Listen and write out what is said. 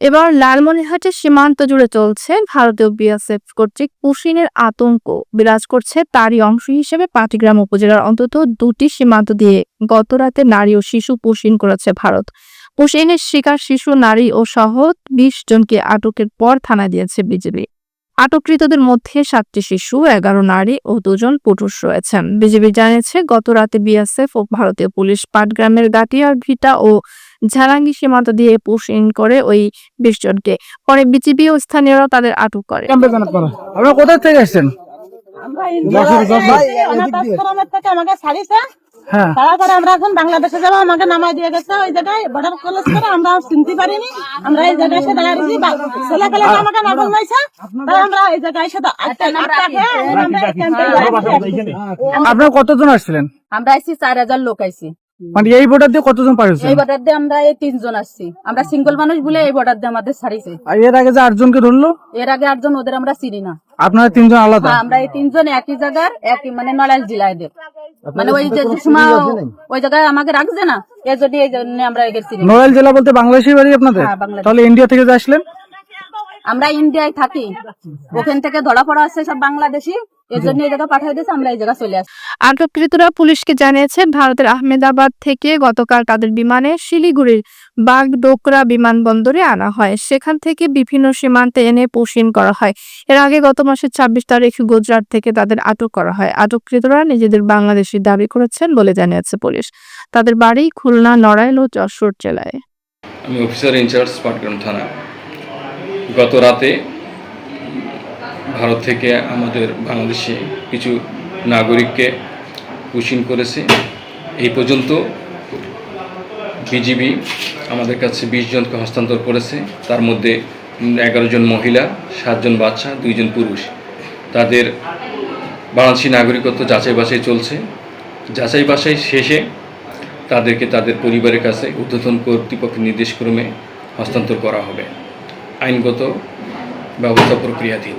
এবার লালমনিরহাটের সীমান্ত জুড়ে চলছে ভারতীয় বিএসএফ কর্তৃক পুশিনের আতঙ্ক বিরাজ করছে। তারই অংশ হিসেবে পাটিগ্রাম উপজেলার অন্তত 2টি সীমান্ত দিয়ে গতরাতে নারী ও শিশু পুশিন করেছে ভারত। পুশিনের শিকার শিশু, নারী ও সহ 20 জনকে আটকের পর থানায় দিয়েছে বিজিবি। আটককৃতদের মধ্যে 7টি শিশু, 11 নারী ও 2 জন পুরুষ রয়েছেন। বিজিবি জানিয়েছে, গতরাতে বিএসএফ ও ভারতীয় পুলিশ পাটগ্রামের গাটিয়ার ভিটা ও ঝালাঙ্গি সীমান্ত দিয়ে পুশিন করে ওই 20 জনকে। পরে বিজিবি ও স্থানীয়রাও তাদের আটক করে। আপনারা কোথা থেকে আসছেন? হ্যাঁ, তারপরে আমরা এখন বাংলাদেশে যাবো, আমাকে নামাই দিয়ে গেছে ওই জায়গায় বর্ডার ক্রস করে। আমরা চিনতে পারিনি, আমরা এই জায়গায় এসে দাঁড়িয়েছি। ছেলে পেলে আমাকে না বলছে, তাই আমরা এই জায়গায় এসে আপনারা কতজন আসছিলেন? আমরা আইছি 4000 লোক আইছি। মানে এই বর্ডার দিয়ে কতজন পার হয়েছে? এই বর্ডার দিয়ে আমরা এই 3 জন আসছি। আমরা সিঙ্গল মানুষ বলে এই বর্ডার দিয়ে আমাদের ছাড়িয়েছে। আর এর আগে যে 8 জনকে ধরলো? এর আগে 8 জন, ওদের আমরা চিনি না। আপনারা 3 জন আলাদা? আমরা এই 3 জন একই জায়গার, একই মানে নড়াইল জেলায়। মানে ওই যে সময় ওই জায়গায় আমাকে রাখছে না, এই জন্য আমরা এগের চিনি। নড়াইল জেলা বলতে বাংলাদেশের বাড়ি আপনাদের? হ্যাঁ, বাংলাদেশ। তাহলে ইন্ডিয়া থেকে যে আসলেন? আমরা ইন্ডিয়ায় থাকি, ওখান থেকে ধরা পড়া আছে সব বাংলাদেশি, এর জন্য এই জায়গা পাঠিয়ে দিয়েছে, আমরা এই জায়গা চলে আসি। আটককৃতরা পুলিশকে জানিয়েছে, ভারতের আহমেদাবাদ থেকে গতকাল তাদের বিমানে শিলিগুড়ির বাগডোগরা বিমানবন্দরে আনা হয়। সেখান থেকে বিভিন্ন সীমান্তে এনে পুশিন করা হয়। এর আগে গত মাসের 26 তারিখে গুজরাট থেকে তাদের আটক করা হয়। আটককৃতরা নিজেদের বাংলাদেশি দাবি করেছেন বলে জানিয়েছে পুলিশ। তাদের বাড়ি খুলনা, নড়াইল ও যশোর জেলায়। আমি অফিসার ইনচার্জ পাটগ্রাম থানা। গত রাতে ভারত থেকে আমাদের বাংলাদেশে কিছু নাগরিককে পুশিন করেছে। এই পর্যন্ত বিজিবি আমাদের কাছে 20 জনকে হস্তান্তর করেছে। তার মধ্যে 11 জন মহিলা, 7 জন বাচ্চা, 2 জন পুরুষ। তাদের বাংলাদেশি নাগরিকত্ব যাচাই বাছাই চলছে। যাচাই বাছাই শেষে তাদেরকে তাদের পরিবারের কাছে ঊর্ধ্বতন কর্তৃপক্ষের নির্দেশক্রমে হস্তান্তর করা হবে। আইনগত ব্যবস্থা প্রক্রিয়াধীন।